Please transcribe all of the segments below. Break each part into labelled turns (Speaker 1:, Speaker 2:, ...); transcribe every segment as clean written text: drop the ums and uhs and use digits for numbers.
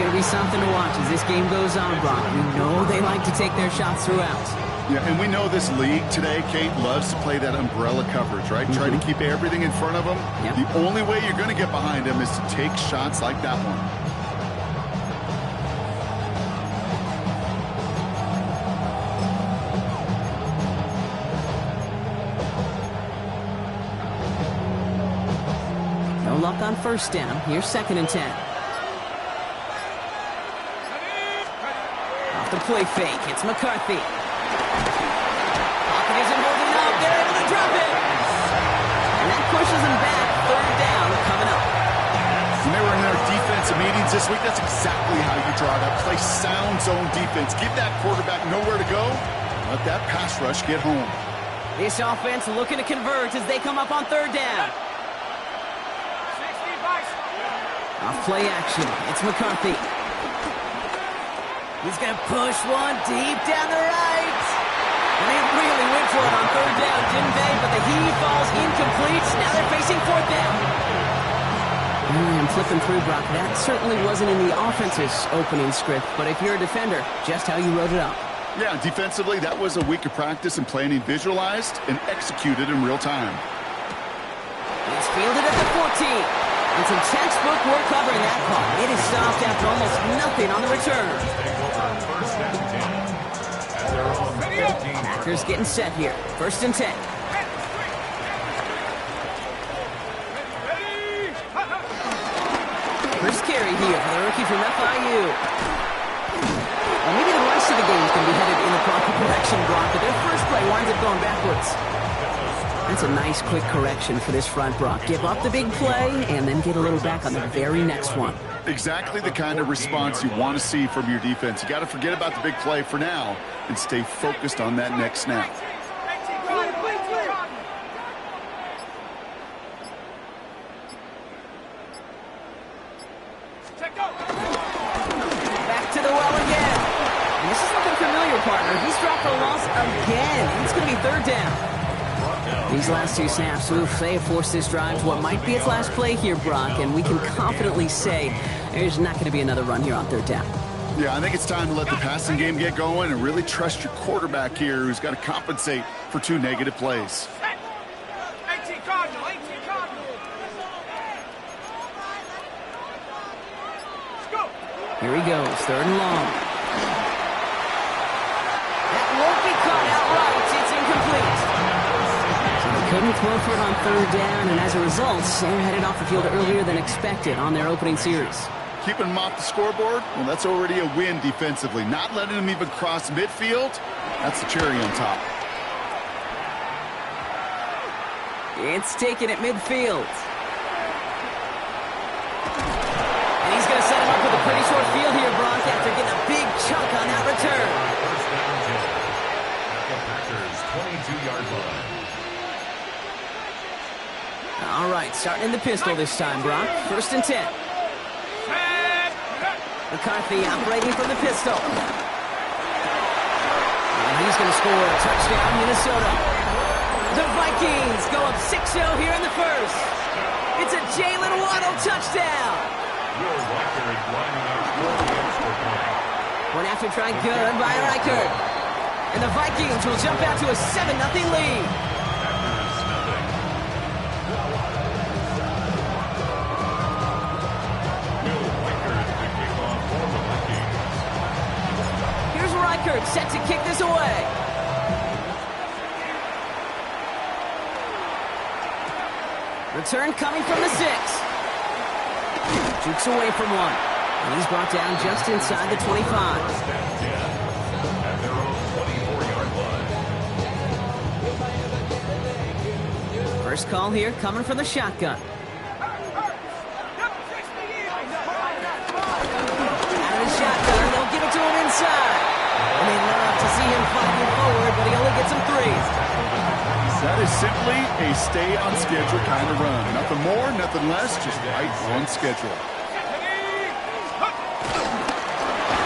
Speaker 1: going to be something to watch as this game goes on, Brock. We know they like to take their shots throughout.
Speaker 2: Yeah, and we know this league today, Kate, loves to play that umbrella coverage, right? Try to keep everything in front of them.
Speaker 1: Yep.
Speaker 2: The only way you're going to get behind them is to take shots like that one.
Speaker 1: No luck on first down. Here's 2nd and 10. Off the play fake. It's McCarthy. Pocket isn't holding up. They're able to drop it. And that pushes them back. 3rd down coming up.
Speaker 2: When they were in their defensive meetings this week, that's exactly how you draw it up. Play sound zone defense. Give that quarterback nowhere to go. Let that pass rush get home.
Speaker 1: This offense looking to convert as they come up on 3rd down. Off play action. It's McCarthy. He's going to push one deep down the right. And they really went for it on 3rd down, didn't they? But the heave falls incomplete. Now they're facing 4th down. And flipping through, Brock, that certainly wasn't in the offense's opening script. But if you're a defender, just how you wrote it up.
Speaker 2: Yeah, defensively, that was a week of practice and planning visualized and executed in real time.
Speaker 1: It's fielded at the 14. And some textbook work covering that call. It is stopped after almost nothing on the return. Packers getting set here. 1st and 10. First carry here for the rookie from FIU. Well, maybe the rest of the game is going to be headed in the proper direction, Brock, but their first play winds up going backwards. That's a nice, quick correction for this front, Brock. Give up the big play and then get a little back on the very next one.
Speaker 2: Exactly the kind of response you want to see from your defense. You got to forget about the big play for now and stay focused on that next snap.
Speaker 1: Back to the well again. And this is looking familiar, partner. He's dropped a loss again. It's going to be 3rd down. These last 2 snaps, they have forced this drive to what might be its last play here, Brock, and we can confidently say there's not going to be another run here on 3rd down.
Speaker 2: Yeah, I think it's time to let the passing game get going and really trust your quarterback here who's got to compensate for 2 negative plays.
Speaker 1: Here he goes, 3rd and long. That won't be caught outright. It's incomplete. Couldn't throw for it on 3rd down, and as a result, they're headed off the field earlier than expected on their opening series.
Speaker 2: Keeping them off the scoreboard, well, that's already a win defensively. Not letting them even cross midfield, that's the cherry on top.
Speaker 1: It's taken at midfield. And he's going to set him up with a pretty short field here, Brock, after getting a big chunk on that return.
Speaker 3: Packers, 22-yard line.
Speaker 1: All right, starting in the pistol this time, Brock. 1st and 10. McCarthy operating from the pistol. And he's going to score a touchdown, Minnesota. The Vikings go up 6-0 here in the first. It's a Jalen Waddle touchdown. One after try good by Reichert. And the Vikings will jump out to a 7-0 lead. Set to kick this away. Return coming from the 6. Jukes away from one. And he's brought down just inside the 25. First call here coming from the shotgun. Out of the shotgun, they'll give it to him inside. And they love to see him fighting forward, but he only gets some 3s.
Speaker 2: That is simply a stay-on-schedule kind of run. Nothing more, nothing less, just right on schedule.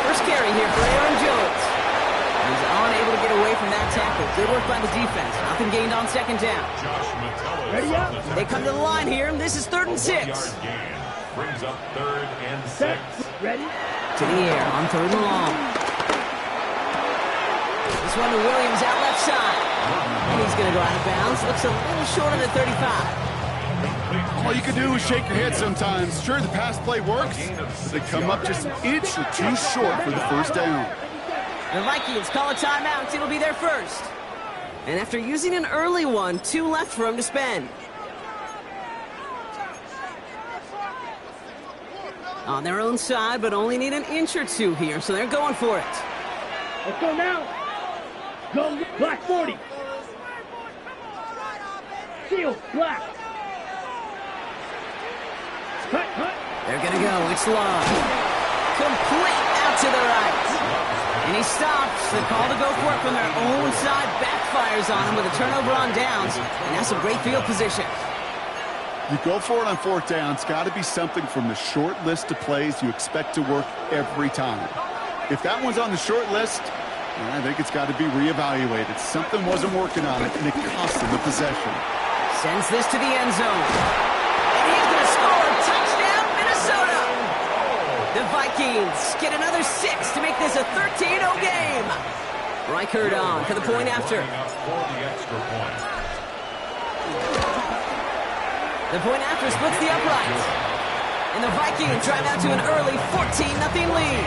Speaker 1: First carry here for Aaron Jones. He's unable to get away from that tackle. Good work by the defense. Nothing gained on 2nd down.
Speaker 3: Ready up.
Speaker 1: They come to the line here, and this is 3rd and 6.
Speaker 3: Brings up 3rd and 6.
Speaker 4: Ready?
Speaker 1: To the air on 3rd and long. This one to Williams out left side. And he's going to go out of bounds. Looks a little short of the 35.
Speaker 2: All you can do is shake your head sometimes. Sure, the pass play works, but they come up just an inch or two short for the first down.
Speaker 1: The Vikings call a timeout. It'll be their first. And after using an early one, 2 left for him to spend. On their own side, but only need an inch or two here, so they're going for it.
Speaker 4: Let's go now. Go, black 40. Seal, black. Cut, cut.
Speaker 1: They're going to go. It's long. Complete out to the right. And he stops. The call to go for it from their own side backfires on him with a turnover on downs. And that's some great field position.
Speaker 2: You go for it on 4th down. It's got to be something from the short list of plays you expect to work every time. If that one's on the short list, I think it's got to be reevaluated. Something wasn't working on it, and it cost him the possession.
Speaker 1: Sends this to the end zone. And he's going to score. Touchdown, Minnesota. The Vikings get another 6 to make this a 13-0 game. Reichert on for the point after. The point after splits the uprights. And the Vikings drive out to an early 14-0 lead.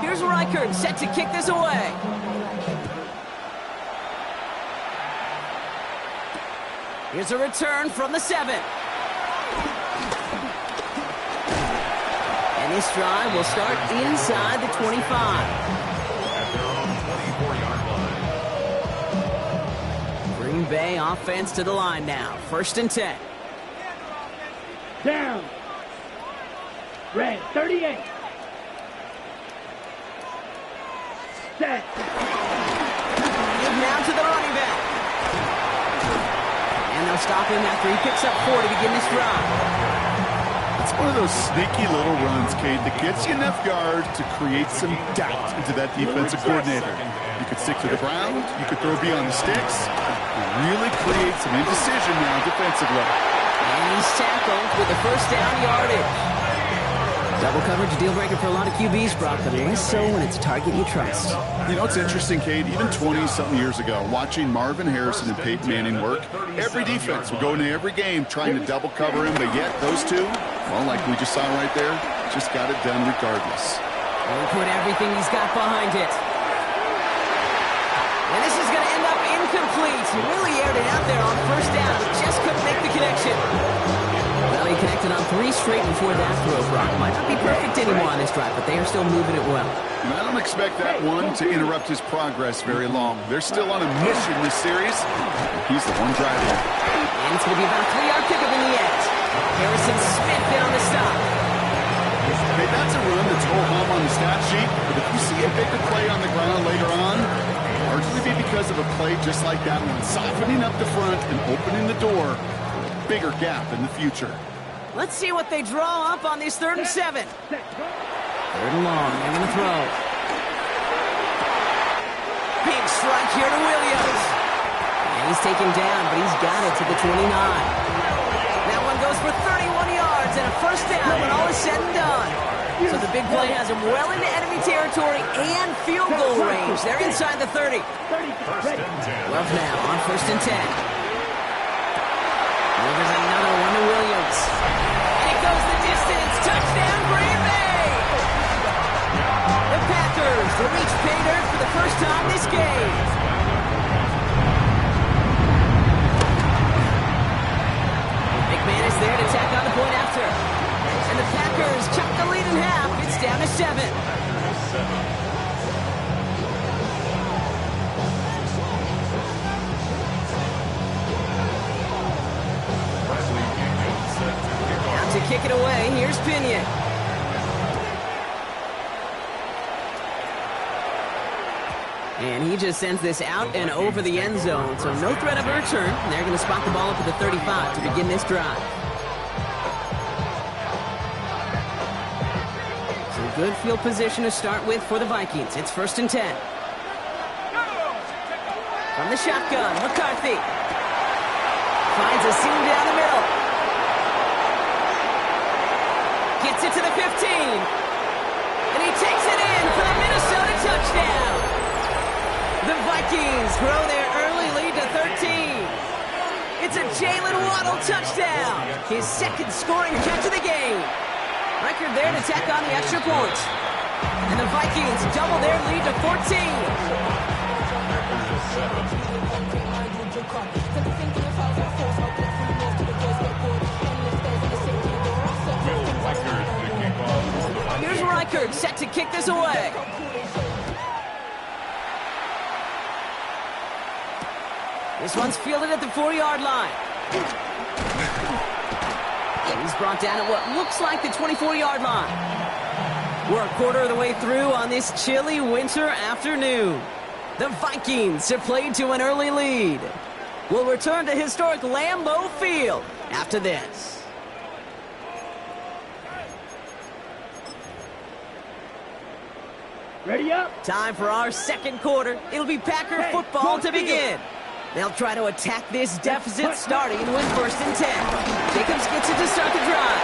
Speaker 1: Here's Reichert set to kick this away. Here's a return from the 7. And this drive will start inside the 25.
Speaker 3: At their own 24-yard line.
Speaker 1: Green Bay offense to the line now. 1st and 10.
Speaker 4: Down. Red, 38. Set.
Speaker 1: Give now to the running back. And they'll stop him after he picks up 4 to begin this drive.
Speaker 2: It's one of those sneaky little runs, Kate, that gets you enough yard to create some doubt into that defensive coordinator. You could stick to the ground, you could throw beyond the sticks, and really create some indecision now defensively.
Speaker 1: And he's tackled with the 1st down yardage. Double coverage, a deal breaker for a lot of QBs, Brock, but less so when it's a target you trust.
Speaker 2: You know, it's interesting, Kate, even 20-something years ago, watching Marvin Harrison and Peyton Manning work, every defense would go into every game trying to double cover him, but yet those two, well, like we just saw right there, just got it done regardless.
Speaker 1: He'll put everything he's got behind it. And this is going to end up incomplete. He really aired it out there on 1st down, but just couldn't make the connection. Well, he connected on 3 straight before that throw, Brock. Might not be perfect anymore on this drive, but they are still moving it well.
Speaker 2: And I don't expect that one to interrupt his progress very long. They're still on a mission this series. He's the one driving.
Speaker 1: And it's going to be about a 3-yard pickup in the end. Harrison Smith in on the stop.
Speaker 2: Hey, that's a run that's ho-hum on the stat sheet, but if you see a bigger play on the ground later on, largely be because of a play just like that one, softening up the front and opening the door for a bigger gap in the future.
Speaker 1: Let's see what they draw up on this 3rd and 7. 3rd and long. They're going to throw. Big strike here to Williams. And he's taken down, but he's got it to the 29. That one goes for 31 yards and a 1st down when all is said and done. So the big play has him well into enemy territory and field goal range. They're inside the 30. Love now on 1st and 10. There's another one to Williams. And it goes the distance. Touchdown, Green Bay! The Packers will reach pay dirt for the first time this game. McManus there to tack on the point after. And the Packers chop the lead in half. It's down to 7. To kick it away, here's Pinion. And he just sends this out and over the end zone, so no threat of a return. They're going to spot the ball up at the 35 to begin this drive. So Good field position to start with for the Vikings. It's 1st and 10. From the shotgun, McCarthy. Finds a seam down the middle. Gets it to the 15. And he takes it in for the Minnesota touchdown. The Vikings grow their early lead to 13. It's a Jalen Waddle touchdown. His 2nd scoring catch of the game. Record there to tack on the extra point. And the Vikings double their lead to 14. Here's Reichard set to kick this away. This one's fielded at the 4-yard line. He's brought down at what looks like the 24-yard line. We're a quarter of the way through on this chilly winter afternoon. The Vikings have played to an early lead. We'll return to historic Lambeau Field after this.
Speaker 4: Ready up.
Speaker 1: Time for our 2nd quarter. It'll be Packer football to begin. They'll try to attack this deficit starting with 1st and 10. Jacobs gets it to start the drive.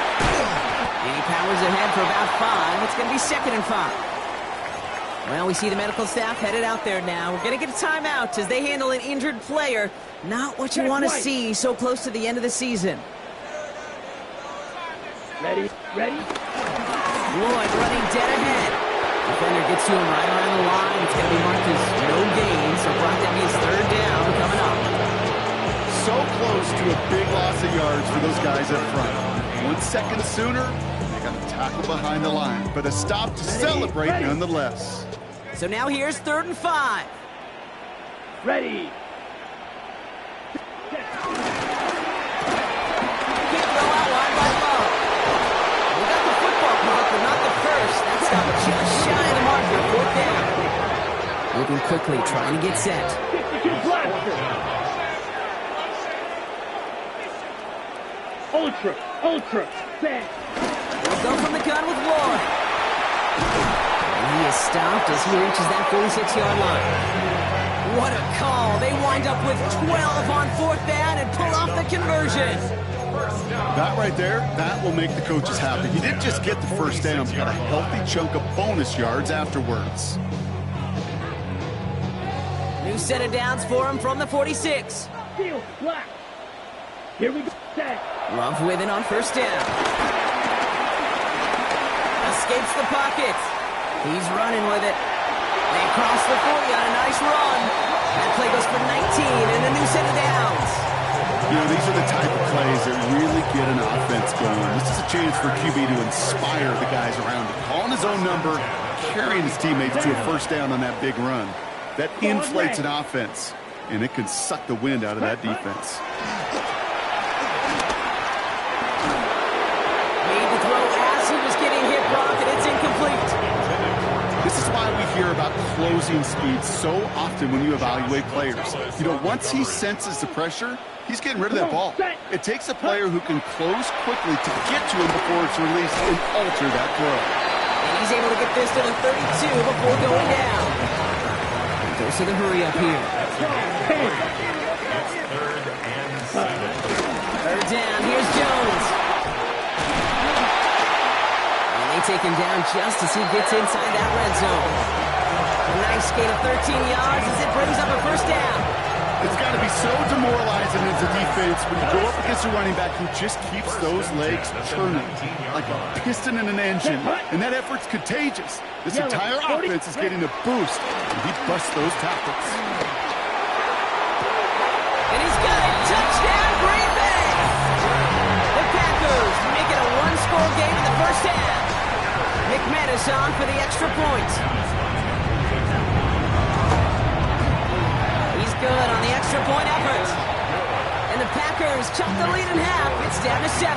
Speaker 1: And he powers ahead for about 5. It's going to be 2nd and 5. Well, we see the medical staff headed out there now. We're going to get a timeout as they handle an injured player. Not what you want to see so close to the end of the season.
Speaker 4: Ready.
Speaker 1: Lloyd running dead ahead. Defender gets to him right around the line. It's going to be marked as no gain, so Brock, that means 3rd down coming up.
Speaker 2: So close to a big loss of yards for those guys up front. 1 second sooner, they got a tackle behind the line, but a stop to celebrate nonetheless.
Speaker 1: So now here's 3rd and 5.
Speaker 4: Ready.
Speaker 1: Can't throw out wide by Lowe. We got the football clock, but not the first. That stop just shy of the marker. 4th down. Moving quickly, trying to get set.
Speaker 4: Ultra, fast.
Speaker 1: We'll go from the gun with Lloyd. And he is stopped as he reaches that 46-yard line. What a call. They wind up with 12 on 4th down and pull off the conversion.
Speaker 2: That right there, that will make the coaches happy. He didn't just get the 1st down, he got a healthy chunk of bonus yards afterwards.
Speaker 1: New set of downs for him from the 46.
Speaker 4: Field, black. Here we go. Set.
Speaker 1: Love with it on 1st down. Escapes the pocket. He's running with it. They cross the 40 on a nice run. That play goes for 19 and a new set of downs.
Speaker 2: You know, these are the type of plays that really get an offense going. This is a chance for QB to inspire the guys around him. Calling his own number, carrying his teammates to a 1st down on that big run. That inflates an offense, and it can suck the wind out of that defense.
Speaker 1: Made the throw as he was getting hit, Brock, and it's incomplete.
Speaker 2: This is why we hear about closing speed so often when you evaluate players. You know, once he senses the pressure, he's getting rid of that ball. It takes a player who can close quickly to get to him before it's released and alter that throw.
Speaker 1: And he's able to get this to the 32 before going down. Goes to the hurry up here. 3rd down, here's Jones. And they take him down just as he gets inside that red zone. A nice gain of 13 yards as it brings up a 1st down.
Speaker 2: It's got to be so demoralizing as a defense when you go up against a running back who just keeps those legs churning like a piston in an engine, and that effort's contagious. This entire offense is getting a boost, and he busts those tackles.
Speaker 1: And he's got it. Touchdown, Green Bay! The Packers make it a 1-score game in the 1st half. McManus on for the extra point. Good on the extra point effort. And the Packers chop the lead in half. It's down to 7.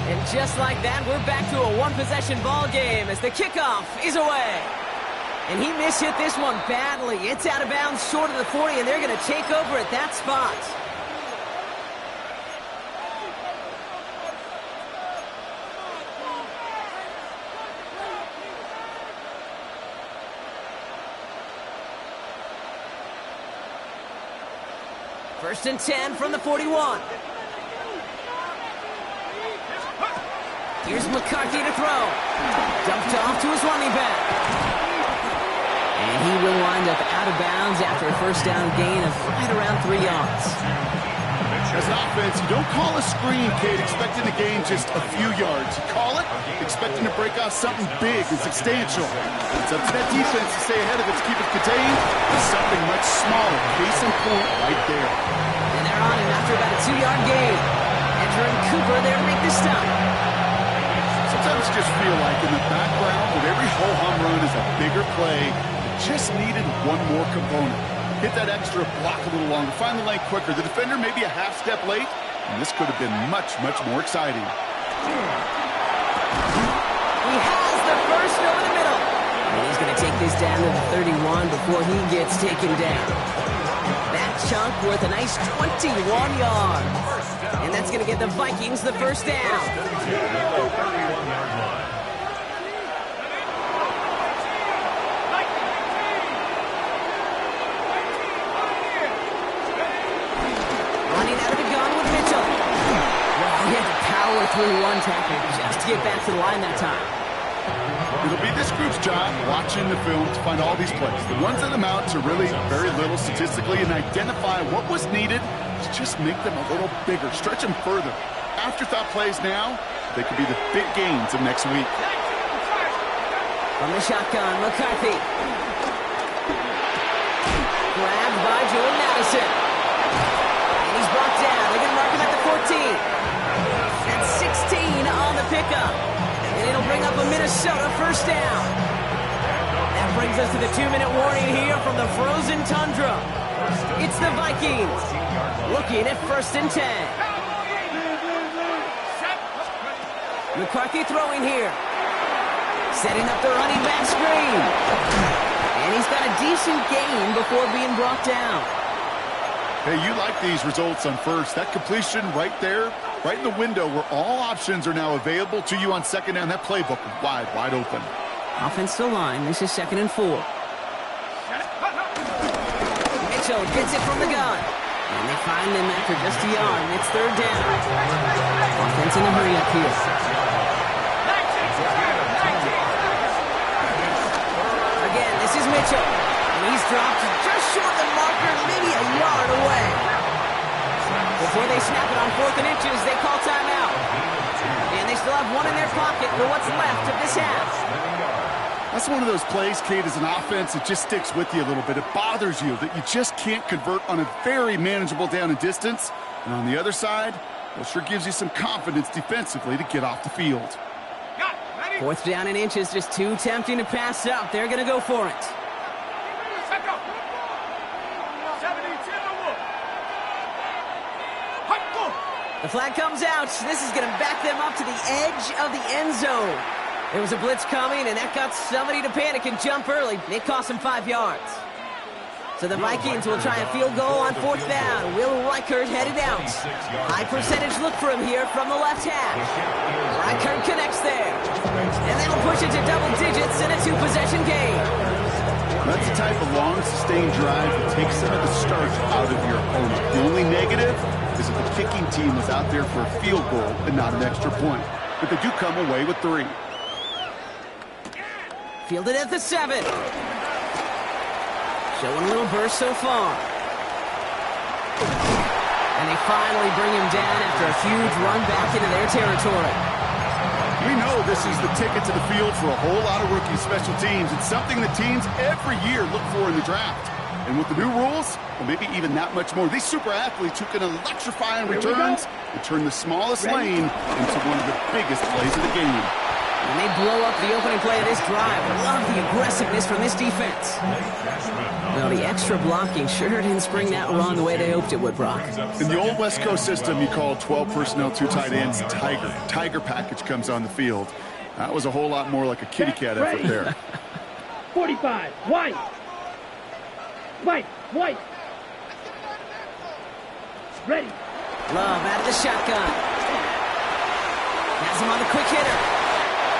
Speaker 1: And just like that, we're back to a 1-possession ball game as the kickoff is away. And he mishit this one badly. It's out of bounds short of the 40, and they're going to take over at that spot. First and 10 from the 41. Here's McCarthy to throw. Dumped off to his running back. And he will wind up out of bounds after a first down gain of right around 3 yards.
Speaker 2: As an offense, you don't call a screen, kid, expecting to gain just a few yards. You call it expecting to break off something big and substantial. It's up to that defense to stay ahead of it, to keep it contained, with something much smaller. Case in point right there.
Speaker 1: And they're on him after about a 2-yard gain. Edgerrin Cooper there to make the stop.
Speaker 2: Sometimes you just feel like in the background of every ho-hum run is a bigger play. It just needed one more component. Hit that extra block a little longer, find the lane quicker. The defender maybe a half step late, and this could have been much, much more exciting.
Speaker 1: He has the first over the middle. And he's going to take this down to the 31 before he gets taken down. That chunk worth a nice 21 yards. And that's going to get the Vikings the first down. Through one tackle just to get back to the line that time.
Speaker 2: It'll be this group's job watching the film to find all these plays. The ones that amount to really very little statistically and identify what was needed to just make them a little bigger, stretch them further. Afterthought plays now, they could be the big gains of next week.
Speaker 1: From the shotgun, McCarthy. Grabbed by Jordan Addison. And he's brought down. They're going to mark him at the 14. That's 16 on the pickup. And it'll bring up a Minnesota first down. That brings us to the 2-minute warning here from the frozen tundra. It's the Vikings looking at first and 10. McCarthy throwing here. Setting up the running back screen. And he's got a decent gain before being brought down.
Speaker 2: Hey, you like these results on first. That completion right there, right in the window where all options are now available to you on second down. That playbook wide open.
Speaker 1: Offensive line, this is 2nd and 4. Mitchell gets it from the gun. And they find him after just a yard, and it's 3rd down. Offense in a hurry up here. Again, this is Mitchell. And he's dropped just short of the marker, maybe a yard away. Before they snap it on 4th and inches, they call timeout. And they still have one in their pocket for what's left of this half.
Speaker 2: That's one of those plays, Kate, as an offense, it just sticks with you a little bit. It bothers you that you just can't convert on a very manageable down and distance. And on the other side, well, it sure gives you some confidence defensively to get off the field.
Speaker 1: 4th down and inches, just too tempting to pass up. They're going to go for it. The flag comes out. This is going to back them up to the edge of the end zone. There was a blitz coming, and that got somebody to panic and jump early. It cost them 5 yards. So the Vikings will try a field goal on 4th down. Will Reichert headed out. High percentage look for him here from the left hash. Reichert connects there. And that'll push it to double digits in a 2-possession game.
Speaker 2: That's the type of long, sustained drive that takes some of the starch out of your opponent. The only negative is that the kicking team was out there for a field goal and not an extra point. But they do come away with 3.
Speaker 1: Fielded at the 7. Showing a little burst so far. And they finally bring him down after a huge run back into their territory.
Speaker 2: We know this is the ticket to the field for a whole lot of rookie special teams. It's something that teams every year look for in the draft. And with the new rules, well, maybe even that much more. These super athletes who can electrify on returns and turn the smallest lane into one of the biggest plays of the game.
Speaker 1: And they blow up the opening play of this drive. I love the aggressiveness from this defense. Well, the extra blocking sure didn't spring that run the way they hoped it would, Brock.
Speaker 2: In the old West Coast system, you called 12 personnel, 2 tight ends, Tiger. Tiger package comes on the field. That was a whole lot more like a kitty cat effort there.
Speaker 4: 45, white. White. Ready.
Speaker 1: Love out of the shotgun. Has him on the quick hitter.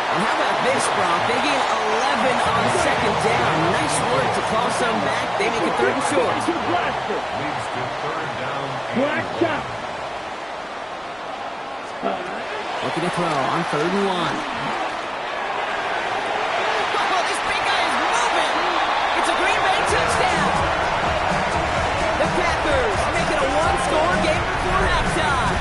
Speaker 1: And how about this, Brock? They gain 11 on second down. Nice work to call some back. They make it third and short.
Speaker 3: Leads to third down and
Speaker 4: Black shot.
Speaker 1: Looking to throw on third and one. Oh, this big guy is moving. It's a Green Bay touchdown. The Packers make it a one-score game before halftime.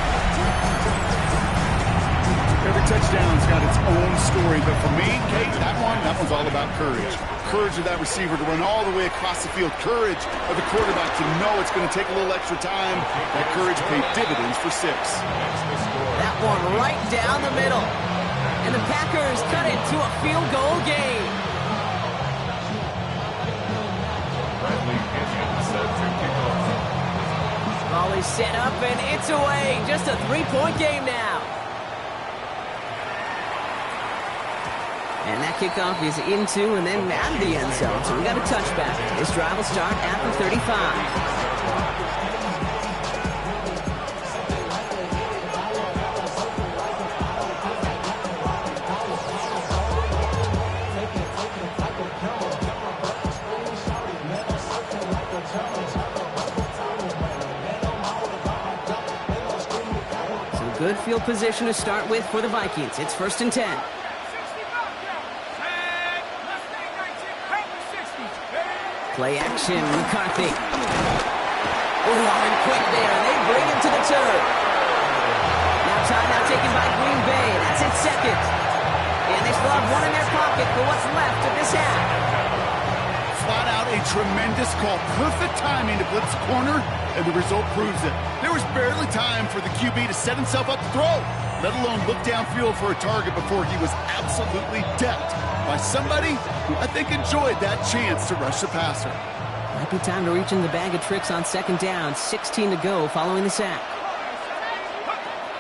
Speaker 2: Every touchdown's got its own story, but for me, Kate, that one's all about courage. Courage of that receiver to run all the way across the field. Courage of the quarterback to know it's going to take a little extra time. That courage paid dividends for 6.
Speaker 1: That one right down the middle. And the Packers cut it to a field goal game.
Speaker 3: Bradley Pinion set to kick off.
Speaker 1: Ball is set up and it's away. Just a 3-point game now. And that kickoff is into and then out of the end zone. So we got a touchback. This drive will start at the 35. Good field position to start with for the Vikings. It's 1st and 10. Play action, McCarthy. Oh, and quick there. They bring him to the turf. Now timeout taken by Green Bay. That's its second. And they still have one in their pocket for what's left of this half.
Speaker 2: Flat out a tremendous call. Perfect timing to blitz corner, and the result proves it. There was barely time for the QB to set himself up to throw, let alone look downfield for a target before he was absolutely decked by somebody who I think enjoyed that chance to rush the passer.
Speaker 1: Might be time to reach in the bag of tricks on 2nd down. 16 to go following the sack.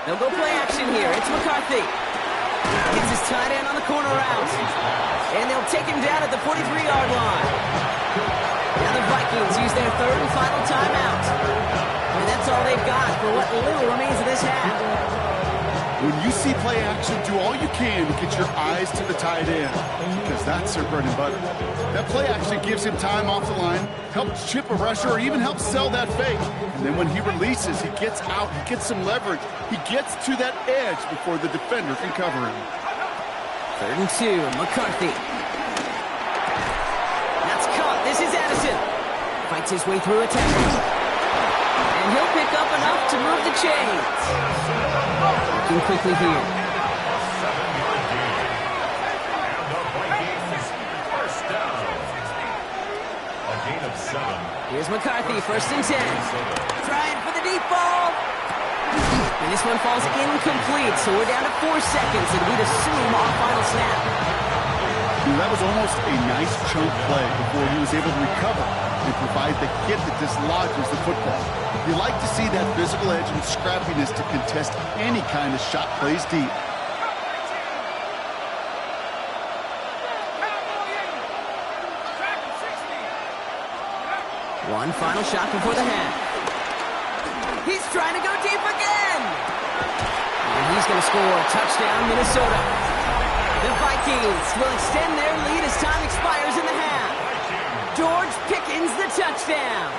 Speaker 1: They'll go play action here. It's McCarthy. Gets his tight end on the corner route. And they'll take him down at the 43-yard line. Now the Vikings use their third and final timeout. And that's all they've got for what little remains of this half.
Speaker 2: When you see play action, do all you can to get your eyes to the tight end, because that's their bread and butter. That play action gives him time off the line, helps chip a rusher, or even helps sell that fake. And then when he releases, he gets out, he gets some leverage. He gets to that edge before the defender can cover him.
Speaker 1: 3rd and 2, McCarthy. That's caught. This is Addison. Fights his way through a tackle. And he'll pick up enough to move the chains. Looking quickly here.
Speaker 3: 7-yard gain. And the Vikings first down. A gain of 7.
Speaker 1: Here's McCarthy, 1st and 10. Trying for the deep ball. And this one falls incomplete, so we're down to 4 seconds, and we'd assume our final snap.
Speaker 2: That was almost a nice chunk play before he was able to recover and provide the hit that dislodges the football. You like to see that physical edge and scrappiness to contest any kind of shot plays deep.
Speaker 1: One final shot before the half. He's trying to go deep again. And he's going to score. Touchdown, Minnesota. The Vikings will extend their lead as time expires in the half. George Pickens the touchdown.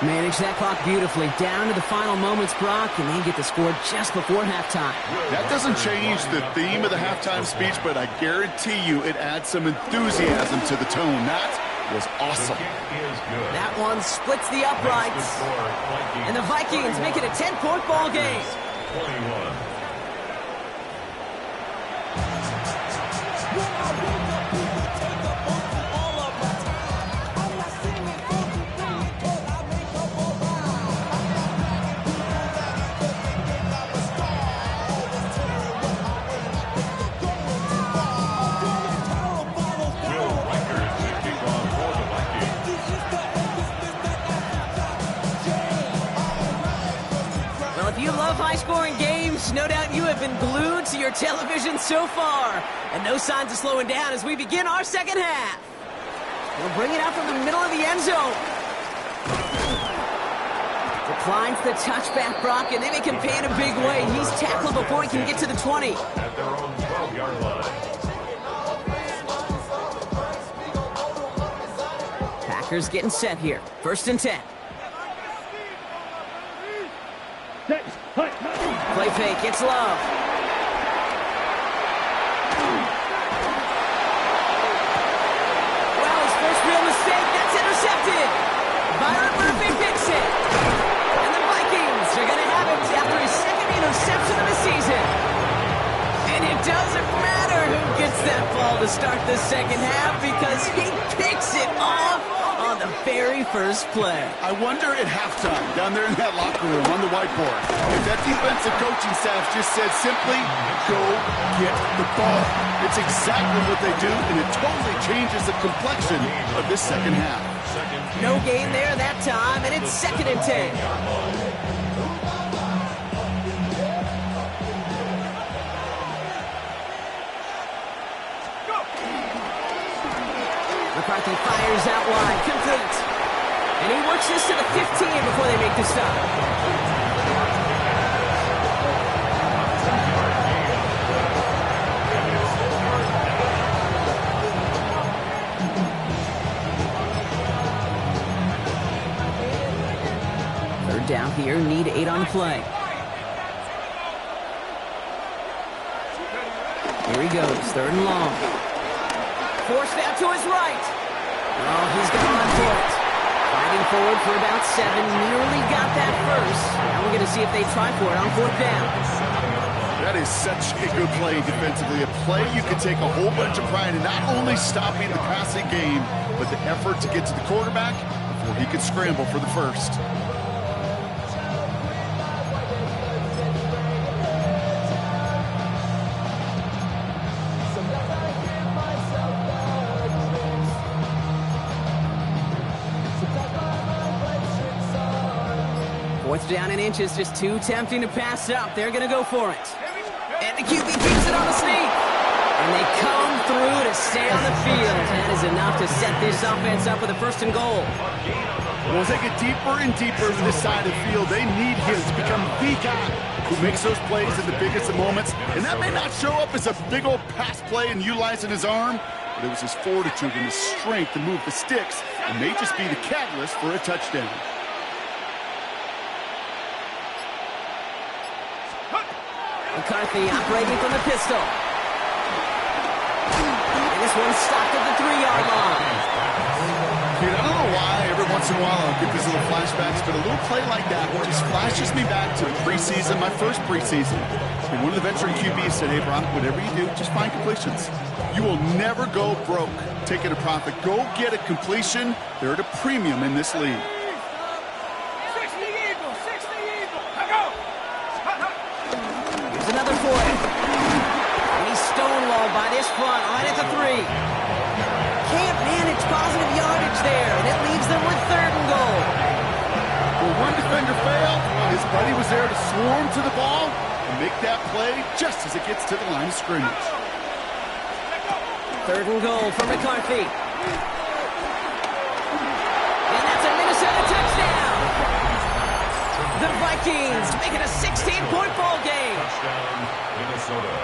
Speaker 1: Manage that clock beautifully. Down to the final moments, Brock, and they get the score just before halftime.
Speaker 2: That doesn't change the theme of the halftime speech, but I guarantee you it adds some enthusiasm to the tone. That was awesome.
Speaker 1: That one splits the uprights. And the Vikings make it a 10-point ball game.
Speaker 3: 21.
Speaker 1: High-scoring games, no doubt you have been glued to your television so far. And no signs of slowing down as we begin our second half. We'll bring it out from the middle of the end zone. The Declines the touchback, Brock, and they make him pay in a big way. He's tackled before he can get to the 20.
Speaker 3: At their own 12-yard line.
Speaker 1: Packers getting set here. 1st and 10. Play fake, it's Love. Well, his first real mistake, that's intercepted. Byron Murphy picks it. And the Vikings are going to have it after his second interception of the season. And it doesn't matter who gets that ball to start the second half because he picks it off on the very first play.
Speaker 2: I wonder at halftime, down there in that locker room on the whiteboard, if that defensive coaching staff just said simply, go get the ball. It's exactly what they do, and it totally changes the complexion of this second half.
Speaker 1: No gain there that time, and it's 2nd and 10. McCarthy fires out wide, complete. And he works this to the 15 before they make the stop. Third down here, need 8 on the play. Here he goes, 3rd and long. Forced out to his right. Oh, he's gone for it. Fighting forward for about 7. Nearly got that first. Now we're going to see if they try for it on 4th down.
Speaker 2: That is such a good play defensively. A play you can take a whole bunch of pride in not only stopping the passing game, but the effort to get to the quarterback before he could scramble for the first.
Speaker 1: Fourth down in inches, just too tempting to pass up. They're going to go for it. And the QB keeps it on the sneak. And they come through to stay on the field. That is enough to set this offense up with a 1st and goal.
Speaker 2: Well, as they get deeper and deeper into this side of the field, they need him to become the guy who makes those plays in the biggest of moments. And that may not show up as a big old pass play and utilizing his arm, but it was his fortitude and his strength to move the sticks and may just be the catalyst for a touchdown.
Speaker 1: McCarthy operating from the pistol. And this one's stopped at the 3-yard line.
Speaker 2: Dude, I don't know why every once in a while I'll get these little flashbacks, but a little play like that just flashes me back to the preseason, my first preseason. And one of the veteran QBs said, hey, Brock, whatever you do, just find completions. You will never go broke taking a profit. Go get a completion. They're at a premium in this league.
Speaker 1: Another for it. And he's stonewalled by this front right at the 3. Can't manage positive yardage there, and it leaves them with 3rd and goal.
Speaker 2: Well, one defender failed. His buddy was there to swarm to the ball and make that play just as it gets to the line of scrimmage.
Speaker 1: 3rd and goal for McCarthy. And that's a Minnesota touchdown. The Vikings make it a 16-point ball game.
Speaker 3: Touchdown, Minnesota.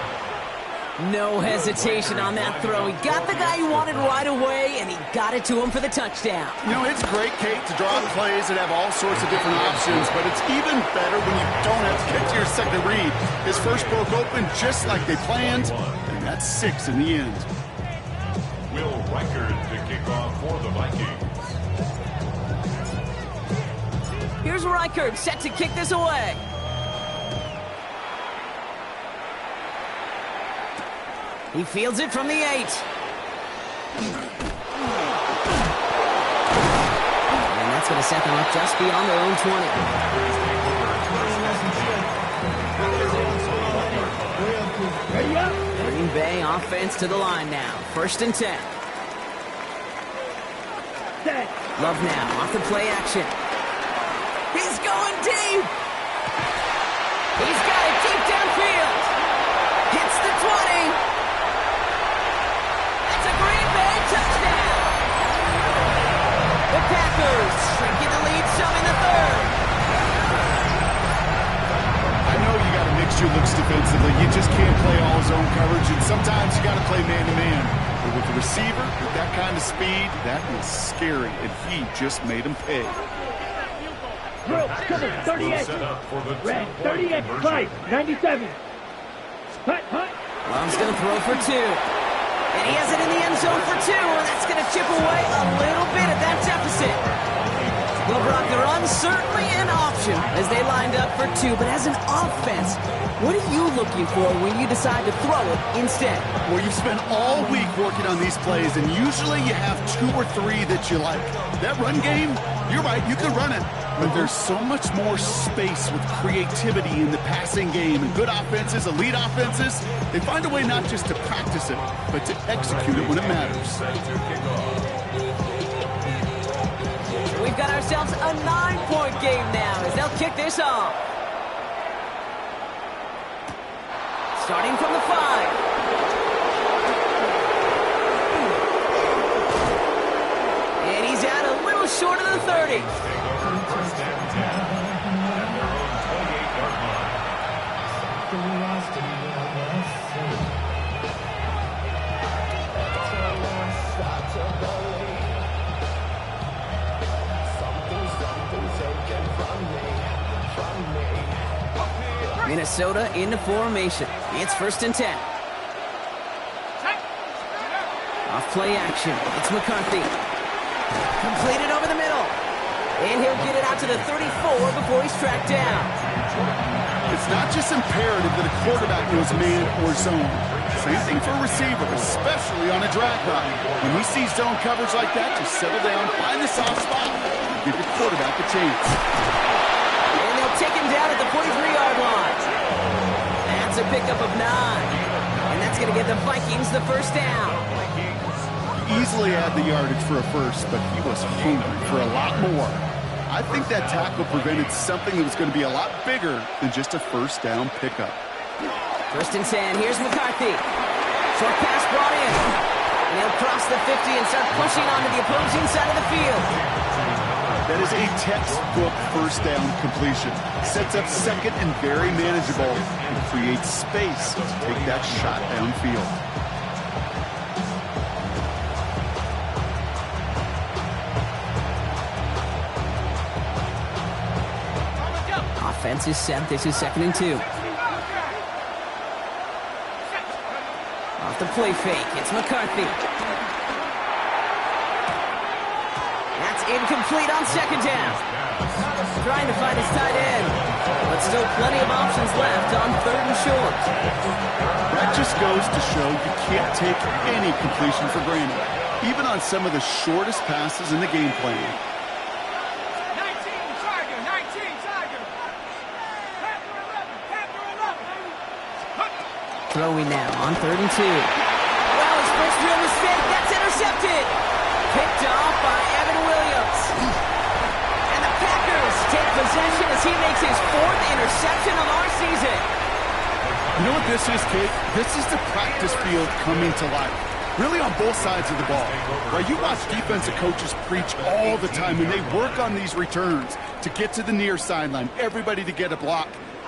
Speaker 1: No hesitation on that throw. He got the guy he wanted right away, and he got it to him for the touchdown.
Speaker 2: You know, it's great, Kate, to draw plays and have all sorts of different options, but it's even better when you don't have to get to your second read. His first broke open just like they planned, and that's 6 in the end.
Speaker 3: Will Reichard to kick off for the Vikings.
Speaker 1: Here's Reichard set to kick this away. He fields it from the 8. And that's going to set them up just beyond their own 20. Green Bay offense to the line now. 1st and 10. Love now off the play action. He's going deep. He's got it deep downfield. Hits the 20. That's a Green Bay touchdown. The Packers shrinking the lead some in the 3rd.
Speaker 2: defensively. You just can't play all zone coverage, and sometimes you got to play man-to-man. But with the receiver, with that kind of speed, that is scary, and he just made him pay.
Speaker 4: Drill, cover, 38. Red, 38, fight, 97. Hut, hut.
Speaker 1: Long's going to throw for 2. And he has it in the end zone for 2, and that's going to chip away a little bit at that deficit. Well, Brock, the run's certainly an option as they lined up for 2, but as an offense, what are you looking for when you decide to throw it instead?
Speaker 2: Well, you've spent all week working on these plays, and usually you have 2 or 3 that you like. That run game, you're right, you can run it. But there's so much more space with creativity in the passing game. And good offenses, elite offenses, they find a way not just to practice it, but to execute it when it matters.
Speaker 1: We've got ourselves a 9-point game now as they'll kick this off. Starting from the 5. And he's out a little short of the 30. Minnesota into formation. It's 1st and 10. Off play action. It's McCarthy. Completed over the middle. And he'll get it out to the 34 before he's tracked down.
Speaker 2: It's not just imperative that a quarterback knows man or zone. Same thing for a receiver, especially on a drag route. When he sees zone coverage like that, just settle down, find the soft spot, and give your quarterback a chance.
Speaker 1: And they'll take him down at the 43-yard line. That's a pickup of 9. And that's going to get the Vikings the first down.
Speaker 2: Easily had the yardage for a first, but he was hungry for a lot more. I think that tackle prevented something that was going to be a lot bigger than just a first down pickup.
Speaker 1: 1st and 10. Here's McCarthy. Short pass brought in. And he'll cross the 50 and start pushing onto the opposing side of the field.
Speaker 2: That is a textbook first down completion. Sets up second and very manageable and creates space to take that shot downfield.
Speaker 1: Offense is set. This is 2nd and 2. Off the play fake. It's McCarthy. That's incomplete on 2nd down. Trying to find his tight end. But still plenty of options left on 3rd and short.
Speaker 2: That just goes to show you can't take any completion for granted, even on some of the shortest passes in the game plan.
Speaker 1: Throwing now on 3rd and 2. Well, his first real mistake. That's intercepted. Picked off by Evan Williams. And the Packers take possession as he makes his 4th interception of our season.
Speaker 2: You know what this is, Kate? This is the practice field coming to life. Really on both sides of the ball. Right? You watch defensive coaches preach all the time, and they work on these returns to get to the near sideline, everybody to get a block.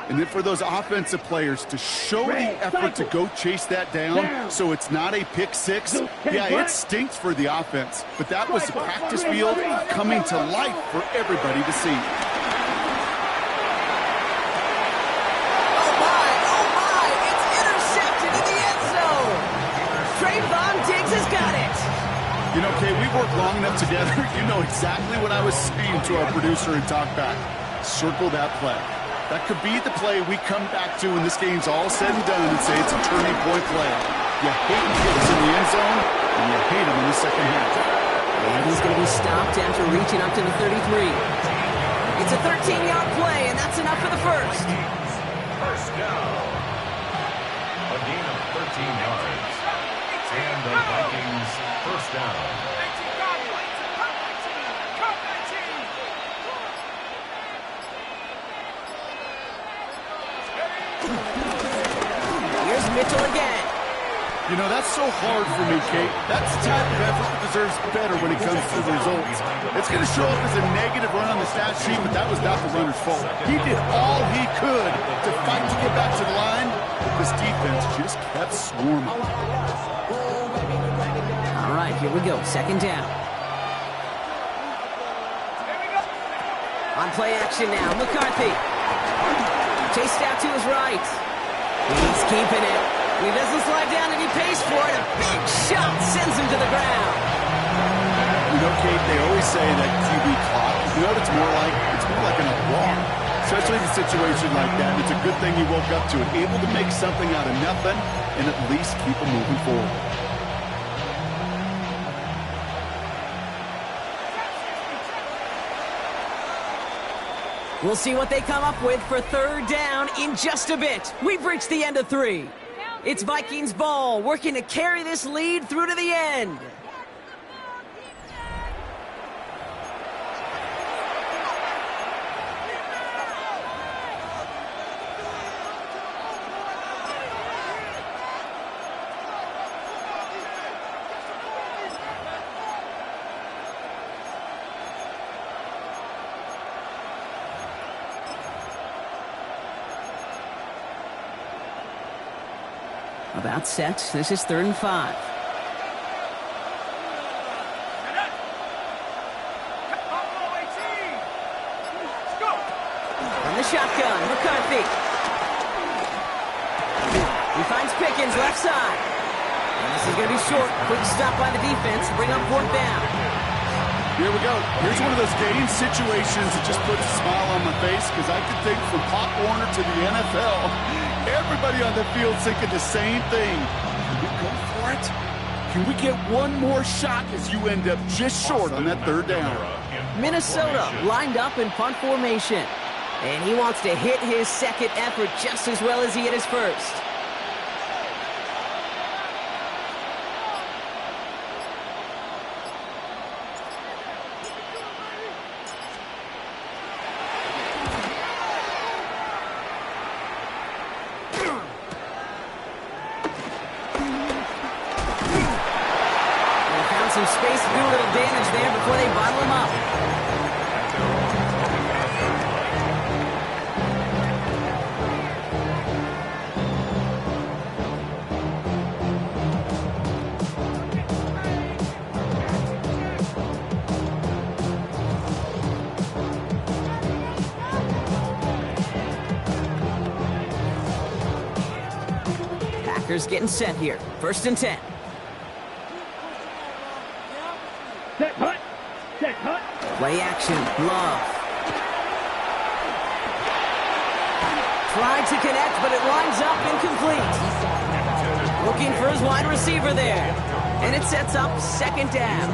Speaker 2: And then for those offensive players to show the effort to go chase that down so it's not a pick 6. Yeah, it stinks for the offense. But that was the practice field coming to life for everybody to see.
Speaker 1: Oh my, it's intercepted in the end zone. Trayvon Diggs has got it.
Speaker 2: You know, Kay, we worked long enough together. You know exactly what I was saying to our producer and talkback. Circle that play. That could be the play we come back to when this game's all said and done and say it's a turning point play. You hate Diggs in the end zone, and you hate him in the second half.
Speaker 1: And he's going to be stopped after reaching up to the 33. It's a 13-yard play, and that's enough for the first.
Speaker 3: First down. A gain of 13 yards. And the Vikings first down.
Speaker 1: Here's Mitchell again.
Speaker 2: You know, that's so hard for me, Kate. That's the type of effort that deserves better when it comes to the results. It's going to show up as a negative run on the stat sheet, but that was not the runner's fault. He did all he could to fight to get back to the line, this defense just kept swarming.
Speaker 1: All right, here we go. Second down. On play action now, McCarthy. Chased out to his right. He's keeping it. He doesn't slide down and he pays for it. A big shot sends him to the ground.
Speaker 2: You know, Kate, they always say that QB clock, you know what it's more like? It's more like an alarm. Especially in a situation like that. It's a good thing you woke up to it. Able to make something out of nothing and at least keep them moving forward.
Speaker 1: We'll see what they come up with for third down in just a bit. We've reached the end of 3. It's Vikings ball, working to carry this lead through to the end. About set. This is 3rd and 5. On the shotgun, McCarthy. He finds Pickens left side. And this is going to be short. Quick stop by the defense. Bring up 4th down.
Speaker 2: Here we go. Here's one of those game situations that just puts a smile on my face because I could think from Pop Warner to the NFL, everybody on the field thinking the same thing. Can we go for it? Can we get one more shot as you end up just short on that 3rd down?
Speaker 1: Minnesota lined up in punt formation. And he wants to hit his second effort just as well as he hit his first. Some space to do a little damage there before they bottle him up. Packers getting set here. 1st and 10.
Speaker 4: Set hut. Set hut.
Speaker 1: Play action. Love. Tried to connect, but it lines up incomplete. Looking for his wide receiver there. And it sets up 2nd down.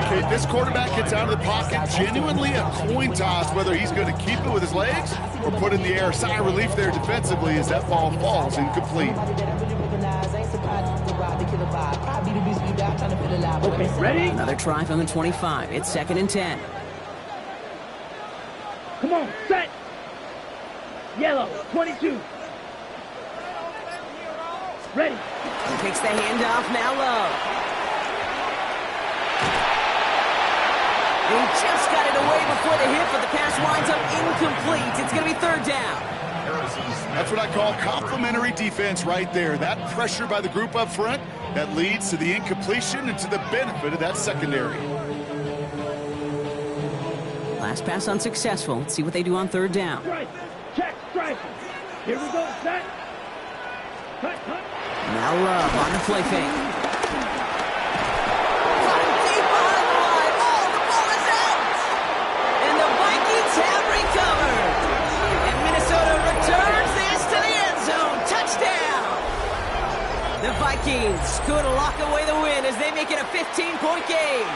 Speaker 2: Okay, this quarterback gets out of the pocket. Genuinely a coin toss whether he's going to keep it with his legs or put it in the air. Sigh of relief there defensively as that ball falls incomplete.
Speaker 4: Okay, ready?
Speaker 1: Another try from the 25. It's 2nd and 10.
Speaker 4: Come on, set. Yellow, 22. Ready.
Speaker 1: Takes the handoff, now Love. He just got it away before the hit, but the pass winds up incomplete. It's going to be 3rd down.
Speaker 2: That's what I call complimentary defense right there. That pressure by the group up front, that leads to the incompletion and to the benefit of that secondary.
Speaker 1: Last pass unsuccessful. Let's see what they do on 3rd down.
Speaker 4: Strike. Check, strike. Here we go, set. Cut, cut.
Speaker 1: Now Love on the play fake. Got him deep on the line. Oh, the ball is out. And the Vikings have recovered. And Minnesota returns this to the end zone. Touchdown. The Vikings could lock away the win as they make it a 15-point game.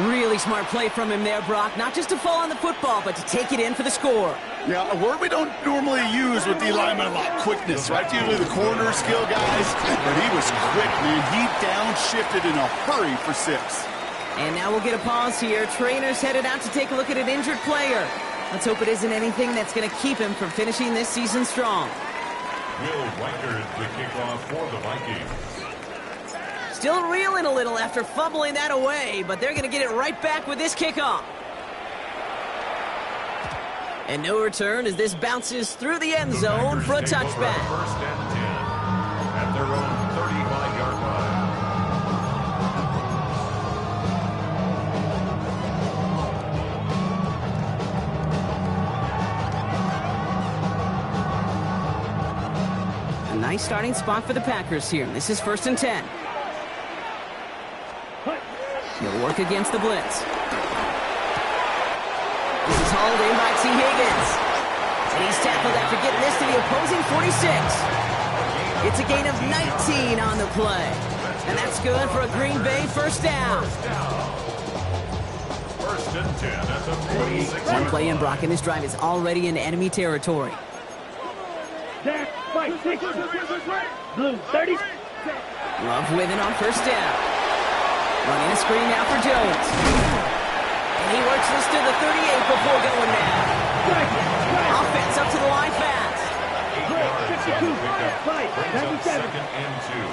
Speaker 1: Really smart play from him there, Brock. Not just to fall on the football, but to take it in for the score.
Speaker 2: Yeah, a word we don't normally use with D linemen a lot. Quickness, right? Usually the corner skill guys. But he was quick, man. He downshifted in a hurry for 6.
Speaker 1: And now we'll get a pause here. Trainer's headed out to take a look at an injured player. Let's hope it isn't anything that's going to keep him from finishing this season strong.
Speaker 3: Will Reichard, the kickoff for the Vikings.
Speaker 1: Still reeling a little after fumbling that away, but they're going to get it right back with this kickoff. And no return as this bounces through the end zone for a touchback.
Speaker 3: First and 10 at their own 35-yard line.
Speaker 1: A nice starting spot for the Packers here. This is 1st and 10. He'll work against the blitz. This is hauled in by T. Higgins. And he's tackled after getting this to the opposing 46. It's a gain of 19 on the play. And that's good for a Green Bay first down.
Speaker 3: First and 10 at the 46.
Speaker 1: One play in, Brock, and this drive is already in enemy territory.
Speaker 4: Zach, fight, 6. Blue, 30.
Speaker 1: Love with it on first down. Running a screen now for Jones. And he works this to the 38 before going down. Offense up to the line fast.
Speaker 4: 52. Fight,
Speaker 3: Brings up
Speaker 4: 97.
Speaker 3: second and 2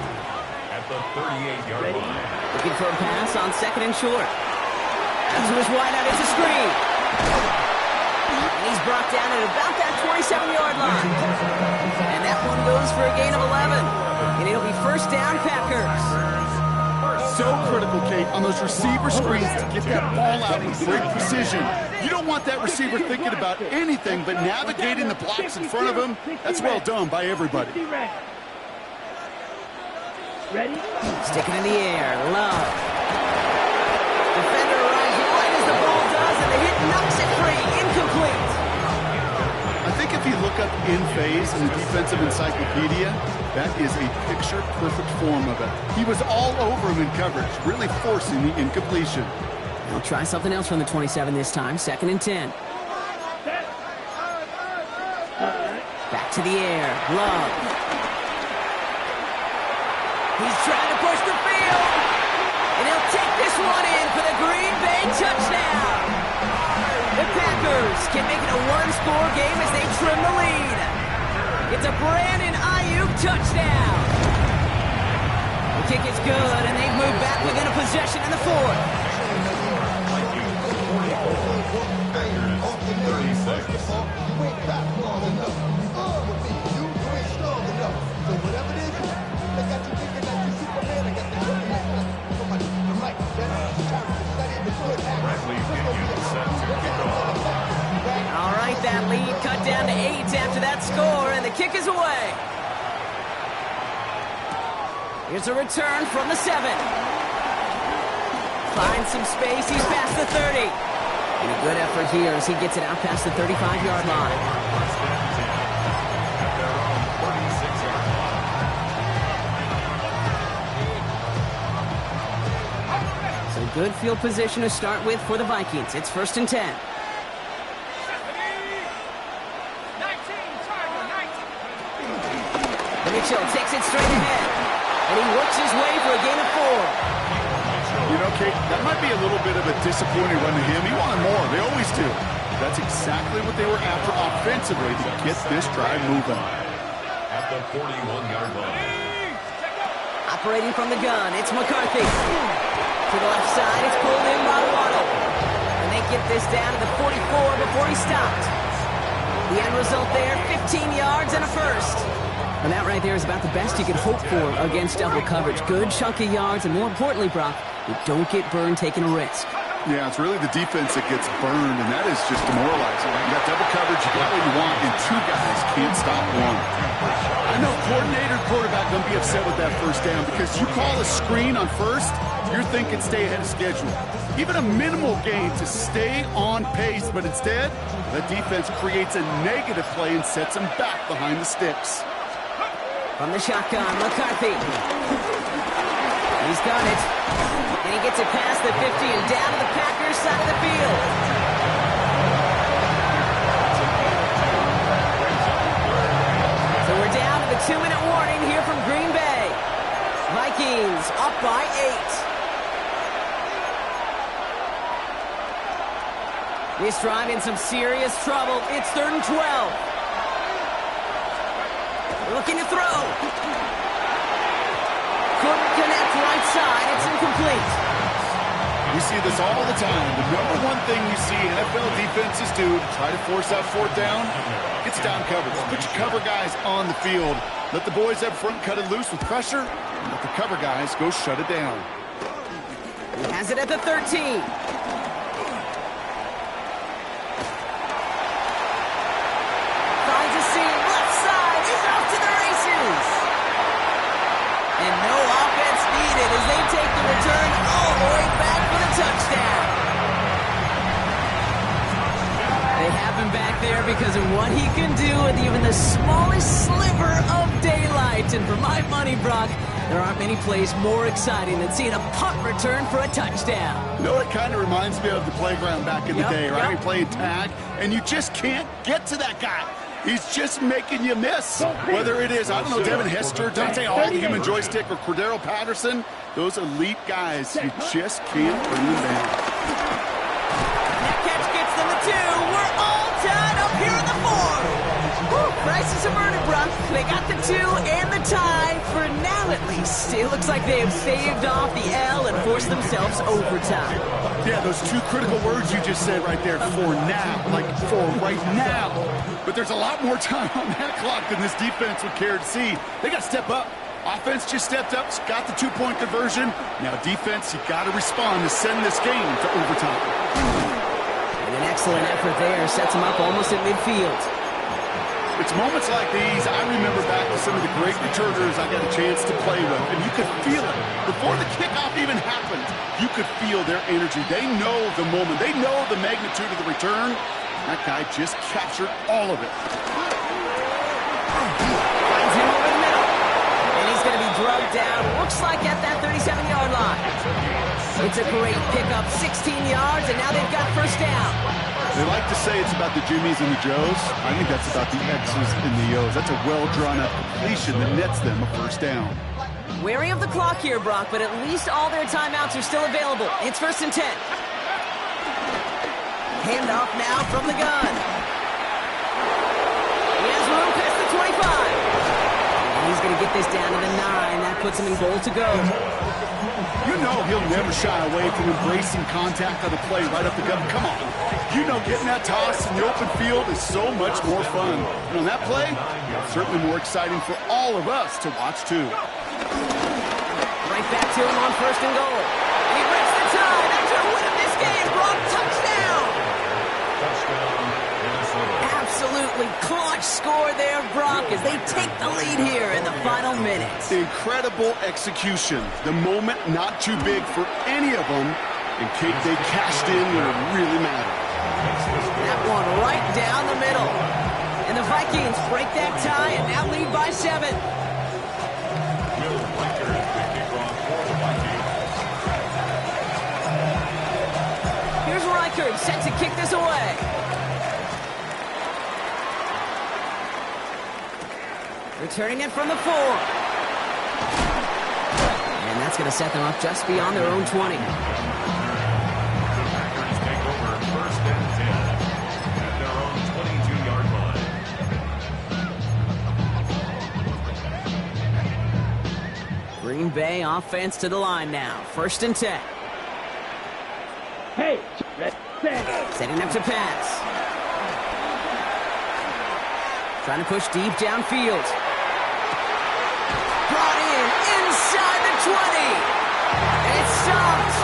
Speaker 3: at the 38-yard line.
Speaker 1: Looking for a pass on 2nd and short. Out to his wideout, it's a screen. And he's brought down at about that 27-yard line. And that one goes for a gain of 11. And it'll be first down, Packers.
Speaker 2: So critical, Kate, on those receiver screens to get that ball out with great precision. You don't want that receiver thinking about anything but navigating the blocks in front of him. That's well done by everybody.
Speaker 4: Ready?
Speaker 1: Stick it in the air. Love. Defender arrives right as the ball does, and the hit knocks it free. Incomplete.
Speaker 2: I think if you look up in phase in the defensive encyclopedia, that is a picture-perfect form of it. He was all over him in coverage, really forcing the incompletion.
Speaker 1: They'll try something else from the 27 this time. 2nd and 10. Back to the air. Love. He's trying to push the field. And he'll take this one in for the Green Bay touchdown. The Packers can make it a one-score game as they trim the lead. It's a Brandon Ayuk touchdown. The kick is good, and they've moved back within a possession in the 4th. All right, that lead cut down to 8 after that score, and the kick is away. Here's a return from the 7. Finds some space, he's past the 30. And a good effort here as he gets it out past the 35-yard line. So good field position to start with for the Vikings. It's 1st and 10. Mitchell takes it straight ahead. And he works his way for a gain of 4.
Speaker 2: You know, Kate, that might be a little bit of a disappointing run to him. He wanted more. They always do. That's exactly what they were after offensively to get this drive moving.
Speaker 3: At the 41-yard line.
Speaker 1: Operating from the gun, it's McCarthy. To the left side, it's pulled in by Waddle. And they get this down to the 44 before he stopped. The end result there, 15 yards and a first. And that right there is about the best you could hope for against double coverage. Good chunk of yards, and more importantly, Brock, you don't get burned taking a risk.
Speaker 2: Yeah, it's really the defense that gets burned, and that is just demoralizing. You got double coverage, you got what you want, and 2 guys can't stop one. I know coordinator, quarterback going to be upset with that first down because you call a screen on first, you're thinking stay ahead of schedule. Even a minimal gain to stay on pace, but instead, the defense creates a negative play and sets them back behind the sticks.
Speaker 1: From the shotgun, McCarthy. He's got it. And he gets it past the 50 and down to the Packers side of the field. So we're down to the 2-minute warning here from Green Bay. Vikings up by 8. This drive in some serious trouble. It's 3rd and 12. Looking to throw. Couldn't connect right side. It's incomplete.
Speaker 2: We see this all the time. The number one thing you see NFL defenses do to try to force that fourth down, it's down coverage. Put your cover guys on the field. Let the boys up front cut it loose with pressure, and let the cover guys go shut it down.
Speaker 1: He has it at the 13. Finds a seam, left side, he's off to the races. And no offense needed as they take the return all the way back for the touchdown. They have him back there because of what he can do with even the smallest sliver of daylight. And for my money, Brock, there aren't many plays more exciting than seeing a punt return for a touchdown.
Speaker 2: You know, it kind of reminds me of the playground back in the day, right? We played tag, and you just can't get to that guy. He's just making you miss. Whether it is, I don't know, Devin Hester, Dante All-Human Joystick, or Cordero Patterson, those elite guys, you just can't bring them down.
Speaker 1: That catch gets them the 2. We're all tied up here in the 4. Woo, crisis averted, Brock. They got the 2 and the tie for now, at least. It looks like they have saved off the L and forced themselves overtime.
Speaker 2: Yeah, those 2 critical words you just said right there, for now, like for right now. But there's a lot more time on that clock than this defense would care to see. They got to step up. Offense just stepped up, got the 2-point conversion. Now defense, you got to respond to send this game to overtime.
Speaker 1: And an excellent effort there sets them up almost at midfield.
Speaker 2: It's moments like these I remember back to some of the great returners I got a chance to play with, and you could feel it. Before the kickoff even happened, you could feel their energy. They know the moment. They know the magnitude of the return. That guy just captured all of it.
Speaker 1: Finds him over the middle. And he's going to be drugged down, looks like at that 37-yard line. It's a great pickup, 16 yards, and now they've got first down.
Speaker 2: They like to say it's about the Jimmies and the Joes. I think that's about the X's and the O's. That's a well-drawn-up completion that nets them a first down.
Speaker 1: Wary of the clock here, Brock, but at least all their timeouts are still available. It's 1st and 10. Handoff now from the gun. He has room past the 25. And he's going to get this down to the 9. That puts him in goal to go.
Speaker 2: You know he'll never shy away from embracing contact on the play right up the gut. Come on. You know getting that toss in the open field is so much more fun. And on that play, certainly more exciting for all of us to watch, too.
Speaker 1: Right back to him on 1st and goal. And he breaks the tie. That's going to win him this game. Brock, touchdown. Absolutely clutch score there, Brock, as they take the lead here in the final minutes.
Speaker 2: Incredible execution. The moment not too big for any of them. And Kate, they cashed in when it really mattered.
Speaker 1: That one right down the middle. And the Vikings break that tie and now lead by 7. Here's Reichard set to kick this away. Returning it from the 4. And that's going to set them up just beyond their own 20.
Speaker 3: Packers take over 1st and 10 at their own 22-yard line.
Speaker 1: Green Bay offense to the line now. 1st and 10.
Speaker 4: Hey, set.
Speaker 1: Setting up to pass. Trying to push deep downfield. Brought in inside the 20. And it's stopped